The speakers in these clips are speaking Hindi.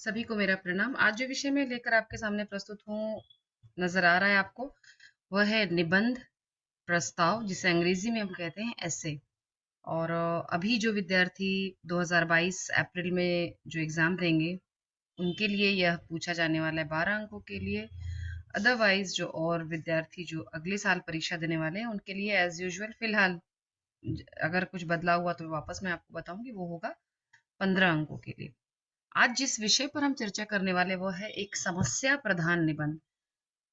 सभी को मेरा प्रणाम। आज जो विषय मैं लेकर आपके सामने प्रस्तुत हूँ, नजर आ रहा है आपको, वह है निबंध प्रस्ताव, जिसे अंग्रेजी में हम कहते हैं एसे। और अभी जो विद्यार्थी 2022 अप्रैल में जो एग्जाम देंगे, उनके लिए यह पूछा जाने वाला है 12 अंकों के लिए। अदरवाइज जो और विद्यार्थी जो अगले साल परीक्षा देने वाले हैं, उनके लिए एज यूजुअल फिलहाल अगर कुछ बदलाव हुआ तो वापस मैं आपको बताऊंगी, वो होगा 15 अंकों के लिए। आज जिस विषय पर हम चर्चा करने वाले वो है एक समस्या प्रधान निबंध।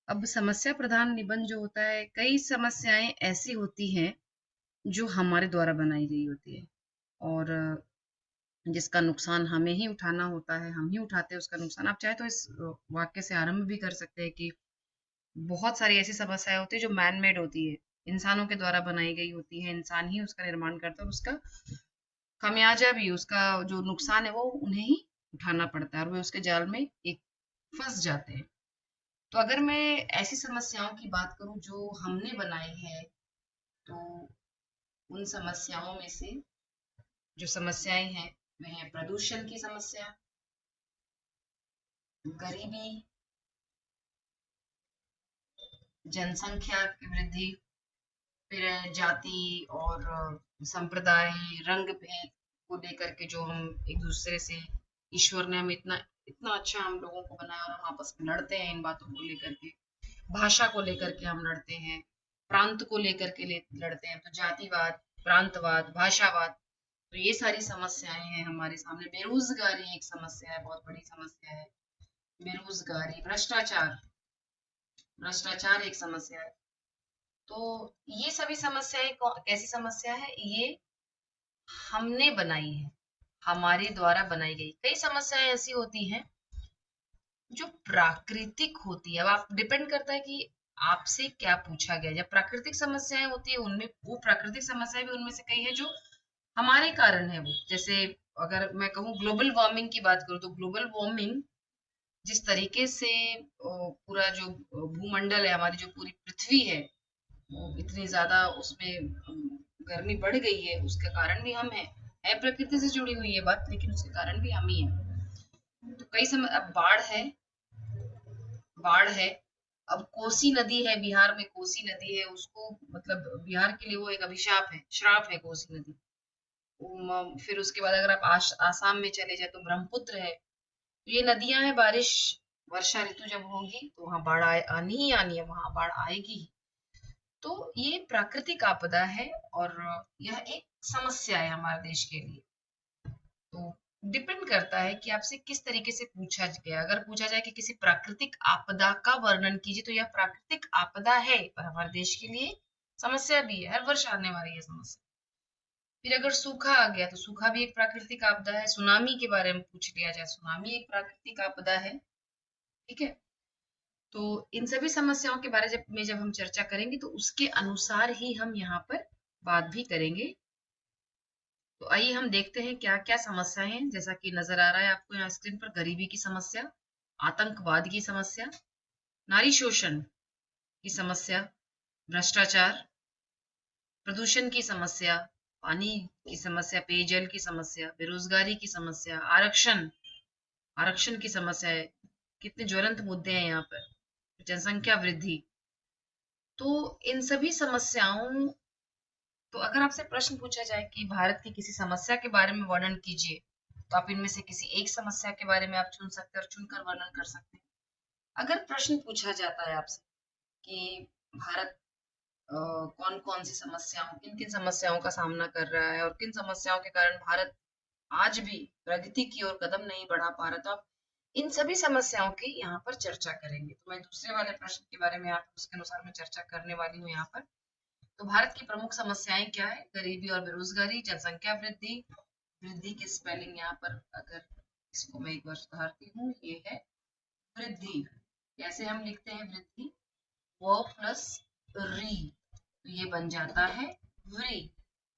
अब समस्या प्रधान निबंध जो होता है, कई समस्याएं ऐसी होती हैं जो हमारे द्वारा बनाई गई होती है, और जिसका नुकसान हमें ही उठाना होता है, हम ही उठाते हैं उसका नुकसान। आप चाहे तो इस वाक्य से आरंभ भी कर सकते हैं कि बहुत सारी ऐसी समस्याएं होती है जो मैन मेड होती है, इंसानों के द्वारा बनाई गई होती है, इंसान ही उसका निर्माण करता है, और उसका खामियाजा भी, उसका जो नुकसान है वो उन्हें ही उठाना पड़ता है, और वे उसके जाल में एक फंस जाते हैं। तो अगर मैं ऐसी समस्याओं की बात करूं जो हमने बनाई है, तो उन समस्याओं में से जो समस्याएं हैं वह है प्रदूषण की समस्या, गरीबी, जनसंख्या की वृद्धि, फिर जाति और संप्रदाय, रंग भेद को लेकर के जो हम एक दूसरे से, ईश्वर ने हमें इतना इतना अच्छा हम लोगों को बनाया और हम आपस में लड़ते हैं इन बातों को लेकर के। भाषा को लेकर के हम लड़ते हैं, प्रांत को लेकर के लड़ते हैं, तो जातिवाद, प्रांतवाद, भाषावाद, तो ये सारी समस्याएं हैं हमारे सामने। बेरोजगारी एक समस्या है, बहुत बड़ी समस्या है। बेरोजगारी, भ्रष्टाचार, भ्रष्टाचार एक समस्या है। तो ये सभी समस्याएं कैसी समस्या है, ये हमने बनाई है, हमारे द्वारा बनाई गई। कई समस्याएं ऐसी होती हैं जो प्राकृतिक होती है। अब आप डिपेंड करता है कि आपसे क्या पूछा गया। जब प्राकृतिक समस्याएं होती है, उनमें वो प्राकृतिक समस्याएं भी उनमें से कई है जो हमारे कारण है। वो जैसे, अगर मैं कहूँ ग्लोबल वार्मिंग की बात करूँ, तो ग्लोबल वार्मिंग जिस तरीके से पूरा जो भूमंडल है, हमारी जो पूरी पृथ्वी है, वो इतनी ज्यादा उसमें गर्मी बढ़ गई है, उसका कारण भी हम है प्रकृति से जुड़ी हुई है बात, लेकिन उसके कारण भी हम ही है। तो कई समय, अब बाढ़ है, बाढ़ है। अब कोसी नदी है, बिहार में कोसी नदी है, उसको मतलब बिहार के लिए वो एक अभिशाप है, श्राप है कोसी नदी। फिर उसके बाद अगर आप आसाम में चले जाए तो ब्रह्मपुत्र है। तो ये नदियां हैं, बारिश, वर्षा ऋतु जब होगी तो वहां बाढ़ आनी ही आनी है, वहां बाढ़ आएगी ही। तो ये प्राकृतिक आपदा है, और यह एक समस्या है हमारे देश के लिए। तो डिपेंड करता है कि आपसे किस तरीके से पूछा गया। अगर पूछा जाए कि किसी प्राकृतिक आपदा का वर्णन कीजिए, तो यह प्राकृतिक आपदा है, पर हमारे देश के लिए समस्या भी है, हर वर्ष आने वाली है समस्या। फिर अगर सूखा आ गया, तो सूखा भी एक प्राकृतिक आपदा है। सुनामी के बारे में पूछ लिया जाए, सुनामी एक प्राकृतिक आपदा है। ठीक है। तो इन सभी समस्याओं के बारे जब हम चर्चा करेंगे, तो उसके अनुसार ही हम यहाँ पर बात भी करेंगे। तो आइए हम देखते हैं क्या क्या समस्याएं हैं। जैसा कि नजर आ रहा है आपको यहाँ स्क्रीन पर, गरीबी की समस्या, आतंकवाद की समस्या, नारी शोषण की समस्या, भ्रष्टाचार, प्रदूषण की समस्या, पानी की समस्या, पेयजल की समस्या, बेरोजगारी की समस्या, आरक्षण, आरक्षण की समस्या है। कितने ज्वलंत मुद्दे हैं यहाँ पर। जनसंख्या वृद्धि। तो इन सभी समस्याओं, तो अगर आपसे प्रश्न पूछा जाए कि भारत की किसी समस्या के बारे में वर्णन कीजिए, तो आप इनमें से किसी एक समस्या के बारे में आप चुन सकते हैं और चुनकर वर्णन कर सकते हैं। अगर प्रश्न पूछा जाता है आपसे कि भारत कौन कौन सी समस्याओं, किन किन समस्याओं का सामना कर रहा है, और किन समस्याओं के कारण भारत आज भी प्रगति की ओर कदम नहीं बढ़ा पा रहा, तो आप इन सभी समस्याओं की यहाँ पर चर्चा करेंगे। तो मैं दूसरे वाले प्रश्न के बारे में आप उसके अनुसार मैं चर्चा करने वाली हूँ यहाँ पर। तो भारत की प्रमुख समस्याएं क्या है? गरीबी और बेरोजगारी, जनसंख्या वृद्धि। वृद्धि की स्पेलिंग यहाँ पर अगर इसको मैं एक बार सुधारती हूँ, ये है वृद्धि। कैसे हम लिखते हैं वृद्धि? वो प्लस री, तो ये बन जाता है व्री।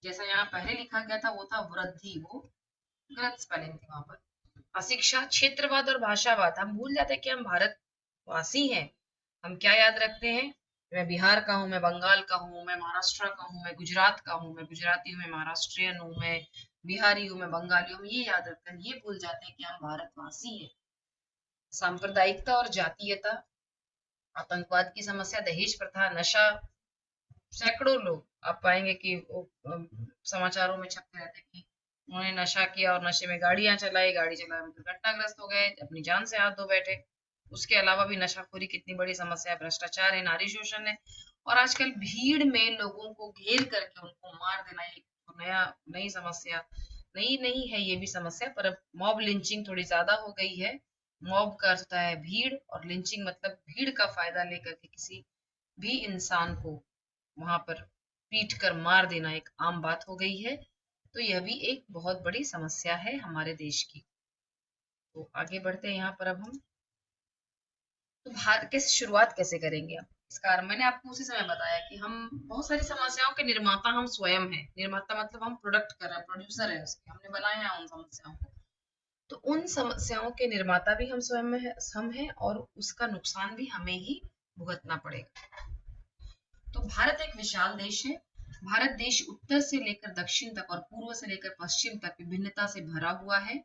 जैसा यहाँ पहले लिखा गया था वो था वृद्धि, वो गलत स्पेलिंग थी वहां पर। अशिक्षा, क्षेत्रवाद और भाषावाद। हम भूल जाते हैं कि हम भारतवासी हैं। हम क्या याद रखते हैं? मैं बिहार का हूँ, मैं बंगाल का हूँ, मैं महाराष्ट्र का हूँ, मैं गुजरात का हूँ, मैं गुजराती हूँ, मैं महाराष्ट्रियन हूँ, मैं बिहारी हूँ, मैं बंगाली हूँ, हम ये याद रखते हैं। ये भूल जाते हैं कि हम भारतवासी हैं। सांप्रदायिकता और जातीयता, आतंकवाद की समस्या, दहेज प्रथा, नशा। सैकड़ों लोग आप पाएंगे कि समाचारों में छपते रहते हैं कि उन्होंने नशा किया और नशे में गाड़ियां चलाई, गाड़ी चलाए वो दुर्घटनाग्रस्त हो गए, अपनी जान से हाथ धो बैठे। उसके अलावा भी नशाखोरी कितनी बड़ी समस्या है, भ्रष्टाचार है, नारी शोषण है, और आजकल भीड़ में लोगों को घेर करके उनको मार देना एक नया नई समस्या नहीं नहीं है ये भी समस्या, पर अब मॉब लिंचिंग थोड़ी ज्यादा हो गई है। मॉब का अर्थ होता है भीड़, और लिंचिंग मतलब भीड़ का फायदा लेकर के किसी भी इंसान को वहां पर पीट कर मार देना एक आम बात हो गई है। तो यह भी एक बहुत बड़ी समस्या है हमारे देश की। तो आगे बढ़ते हैं यहाँ पर अब हम। तो भारत कैसे शुरुआत कैसे करेंगे अब इस कारण, मैंने आपको उसी समय बताया कि हम बहुत सारी समस्याओं के निर्माता हम स्वयं हैं। निर्माता मतलब हम प्रोडक्ट कर रहे हैं, प्रोड्यूसर है उसके, हमने बनाए हैं उन समस्याओं को। तो उन समस्याओं के निर्माता भी हम स्वयं में है, हम हैं, और उसका नुकसान भी हमें ही भुगतना पड़ेगा। तो भारत एक विशाल देश है। भारत देश उत्तर से लेकर दक्षिण तक और पूर्व से लेकर पश्चिम तक विभिन्नता से भरा हुआ है।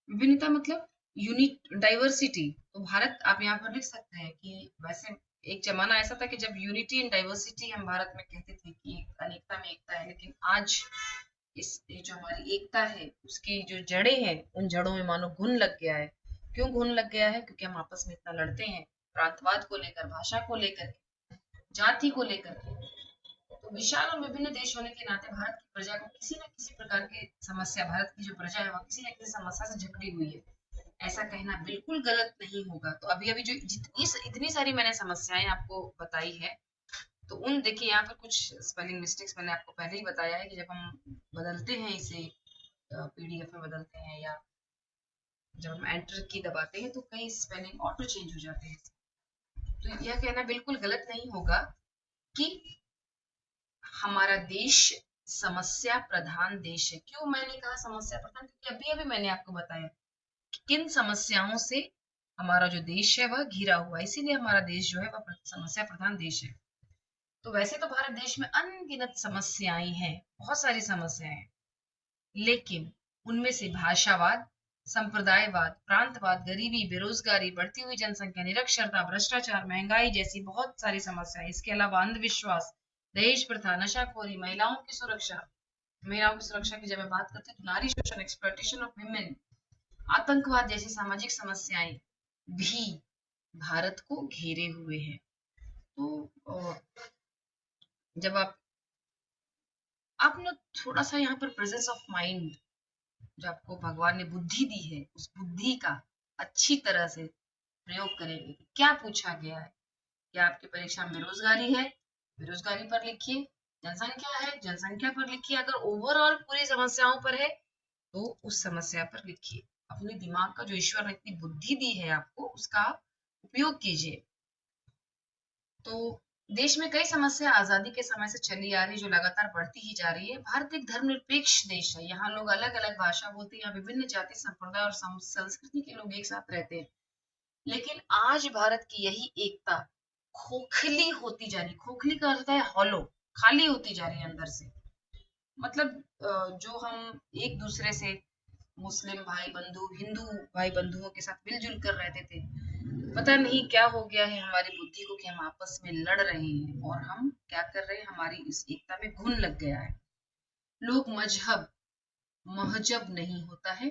विभिन्नता मतलब यूनिट, डाइवर्सिटी। तो भारत आप यहाँ पर लिख सकते हैं कि वैसे एक जमाना ऐसा था कि जब यूनिटी इन डाइवर्सिटी हम भारत में कहते थे कि अनेकता में एकता है, लेकिन आज इस ये जो हमारी एकता है उसकी जो जड़ें हैं उन जड़ों में मानो घुन लग गया है। क्यों घुन लग गया है? क्योंकि हम आपस में इतना लड़ते हैं, प्रांतवाद को लेकर, भाषा को लेकर, जाति को लेकर के। तो विशाल और विभिन्न देश होने के नाते भारत की प्रजा को किसी न किसी प्रकार की समस्या, भारत की जो प्रजा है वह किसी न किसी समस्या से जकड़ी हुई है, ऐसा कहना बिल्कुल गलत नहीं होगा। तो अभी अभी जो जितनी इतनी सारी मैंने समस्याएं आपको बताई है, तो उन देखिए यहाँ पर कुछ स्पेलिंग मिस्टेक्स मैंने आपको पहले ही बताया है कि जब हम बदलते हैं इसे पीडीएफ में बदलते हैं, या जब हम एंटर की दबाते हैं तो कई स्पेलिंग ऑटो चेंज हो जाते हैं। तो यह कहना बिल्कुल गलत नहीं होगा कि हमारा देश समस्या प्रधान देश है। क्यों मैंने कहा समस्या प्रधान? क्योंकि अभी अभी मैंने आपको बताया कि किन समस्याओं से हमारा जो देश है वह घिरा हुआ है, इसीलिए हमारा देश जो है वह समस्या प्रधान देश है। तो वैसे तो भारत देश में अनगिनत समस्याएं हैं, बहुत सारी समस्याएं हैं, लेकिन उनमें से भाषावाद, संप्रदायवाद, प्रांतवाद, गरीबी, बेरोजगारी, बढ़ती हुई जनसंख्या, निरक्षरता, भ्रष्टाचार, महंगाई जैसी बहुत सारी समस्याएं, इसके अलावा अंधविश्वास, दहेज प्रथा, नशाखोरी, महिलाओं की सुरक्षा की जब मैं बात करती हूँ तो नारी शोषण, एक्सप्लॉयटेशन ऑफ विमेन, आतंकवाद जैसी सामाजिक समस्याएं भी भारत को घेरे हुए हैं। तो जब आप ना थोड़ा सा यहाँ पर प्रेजेंस ऑफ माइंड, जो आपको भगवान ने बुद्धि दी है, उस बुद्धि का अच्छी तरह से प्रयोग करेंगे। क्या पूछा गया है? क्या आपकी परीक्षा में बेरोजगारी है? बेरोजगारी पर लिखिए। जनसंख्या है, जनसंख्या पर लिखिए। अगर ओवरऑल पूरी समस्याओं पर है तो उस समस्या पर लिखिए। अपने दिमाग का जो ईश्वर ने इतनी बुद्धि दी है आपको, उसका उपयोग कीजिए। तो देश में कई समस्या आजादी के समय से चली आ रही, जो लगातार बढ़ती ही जा रही है। भारत एक धर्मनिरपेक्ष देश है। यहाँ लोग अलग अलग भाषा बोलते हैं, यहाँ विभिन्न जाति, संप्रदाय और संस्कृति के लोग एक साथ रहते हैं। लेकिन आज भारत की यही एकता खोखली होती जा रही। खोखली का अर्थ है हॉलो, खाली होती जा रही है अंदर से। मतलब जो हम एक दूसरे से, मुस्लिम भाई बंधु, हिंदू भाई बंधुओं के साथ मिलजुल कर रहते थे, पता नहीं क्या हो गया है हमारी बुद्धि को कि हम आपस में लड़ रहे हैं, और हम क्या कर रहे हैं, हमारी इस एकता में घुन लग गया है। लोग मजहब, महजब नहीं होता है,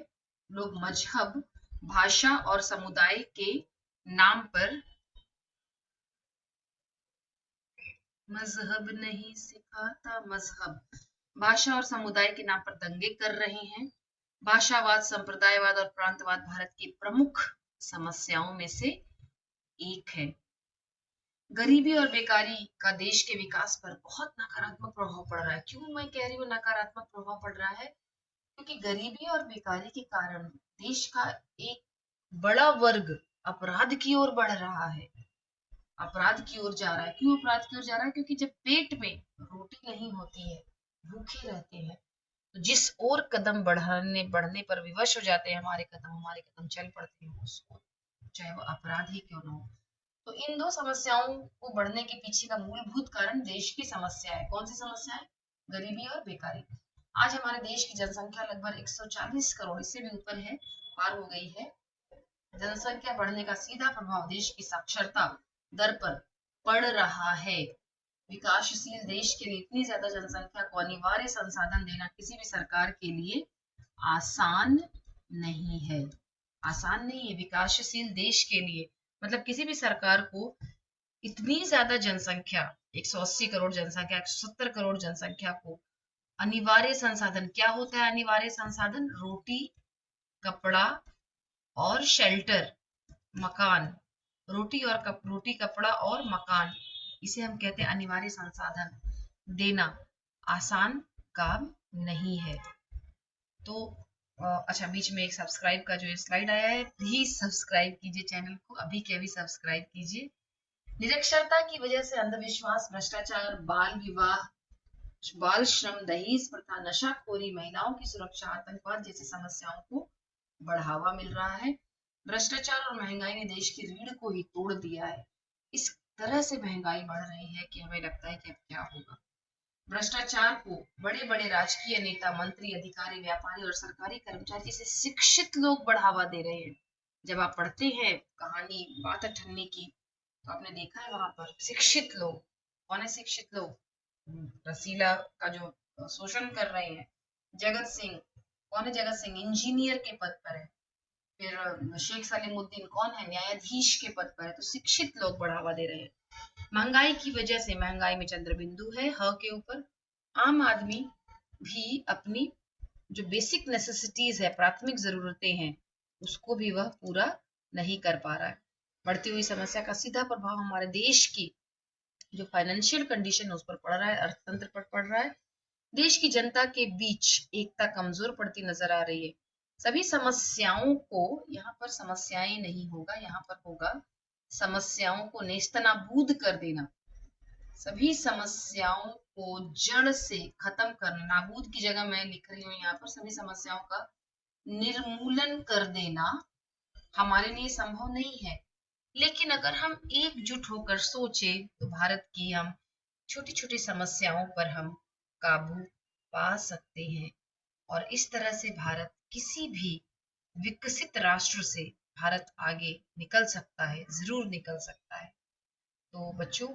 लोग मजहब, भाषा और समुदाय के नाम पर, मजहब नहीं सिखाता मजहब, भाषा और समुदाय के नाम पर दंगे कर रहे हैं। भाषावाद, संप्रदायवाद और प्रांतवाद भारत की प्रमुख समस्याओं में से एक है। गरीबी और बेकारी का देश के विकास पर बहुत नकारात्मक प्रभाव पड़ रहा है। क्यों मैं कह रही हूँ नकारात्मक प्रभाव पड़ रहा है? क्योंकि गरीबी और बेकारी के कारण देश का एक बड़ा वर्ग अपराध की ओर बढ़ रहा है, अपराध की ओर जा रहा है। क्यों अपराध की ओर जा रहा है? क्योंकि जब पेट में रोटी नहीं होती है, भूखे रहते हैं, तो जिस ओर कदम बढ़ने पर विवश हो जाते हैं, हमारे कदम चल पड़ते हैं उसको, चाहे वो अपराध ही क्यों ना हो। तो इन दो समस्याओं को बढ़ने के पीछे का मूलभूत कारण देश की समस्या है। कौन सी समस्या है? गरीबी और बेकारी। आज हमारे देश की जनसंख्या लगभग 140 करोड़, इससे भी ऊपर है, पार हो गई है। जनसंख्या बढ़ने का सीधा प्रभाव देश की साक्षरता दर पर पड़ रहा है। विकासशील देश के लिए इतनी ज्यादा जनसंख्या को अनिवार्य संसाधन देना किसी भी सरकार के लिए आसान नहीं है। आसान नहीं है विकासशील देश के लिए, मतलब किसी भी सरकार को इतनी ज्यादा जनसंख्या, 180 करोड़ जनसंख्या, 170 करोड़ जनसंख्या को अनिवार्य संसाधन, क्या होता है अनिवार्य संसाधन? रोटी, कपड़ा और शेल्टर, मकान। रोटी, कपड़ा और मकान, इसे हम कहते हैं अनिवार्य संसाधन देना आसान काम नहीं है। तो अच्छा, बीच में एक सब्सक्राइब का जो स्लाइड आया है, प्लीज सब्सक्राइब कीजिए चैनल को, अभी के अभी सब्सक्राइब कीजिए। निरक्षरता की वजह से अंधविश्वास, भ्रष्टाचार, बाल विवाह, बाल श्रम, दहेज प्रथा, नशाखोरी, महिलाओं की सुरक्षा, आतंकवाद जैसी समस्याओं को बढ़ावा मिल रहा है। भ्रष्टाचार और महंगाई ने देश की रीढ़ को ही तोड़ दिया है। इस तरह से महंगाई बढ़ रही है कि हमें लगता है कि अब क्या होगा। भ्रष्टाचार को बड़े बड़े राजकीय नेता, मंत्री, अधिकारी, व्यापारी और सरकारी कर्मचारी जैसे शिक्षित लोग बढ़ावा दे रहे हैं। जब आप पढ़ते हैं कहानी बात अठन्नी की, तो आपने देखा है वहां पर शिक्षित लोग, कौन है शिक्षित लोग? रसीला का जो शोषण कर रहे हैं। जगत सिंह, कौन है जगत सिंह? इंजीनियर के पद पर है। फिर शेख सलीमुद्दीन कौन है? न्यायाधीश के पद पर है। तो शिक्षित लोग बढ़ावा दे रहे हैं। महंगाई की वजह से, महंगाई में चंद्र बिंदु है ह के ऊपर, आम आदमी भी अपनी जो बेसिक नेसेसिटीज है, प्राथमिक जरूरतें हैं, उसको भी वह पूरा नहीं कर पा रहा है। बढ़ती हुई समस्या का सीधा प्रभाव हमारे देश की जो फाइनेंशियल कंडीशन है उस पर पड़ रहा है, अर्थतंत्र पर पड़ रहा है। देश की जनता के बीच एकता कमजोर पड़ती नजर आ रही है। सभी समस्याओं को, यहाँ पर समस्याएं नहीं होगा, यहाँ पर होगा समस्याओं को नेस्तनाबूद कर देना। सभी समस्याओं को जड़ से खत्म करना, नाबूद की जगह मैं लिख रही हूँ यहाँ पर सभी समस्याओं का निर्मूलन कर देना हमारे लिए संभव नहीं है। लेकिन अगर हम एकजुट होकर सोचे तो भारत की हम छोटी छोटी समस्याओं पर हम काबू पा सकते हैं, और इस तरह से भारत किसी भी विकसित राष्ट्र से भारत आगे निकल सकता है, जरूर निकल सकता है। तो बच्चों,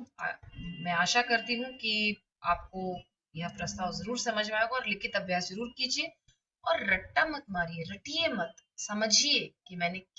मैं आशा करती हूँ कि आपको यह प्रस्ताव जरूर समझ में आएगा, और लिखित अभ्यास जरूर कीजिए, और रट्टा मत मारिए, रटिए मत, समझिए कि मैंने क्या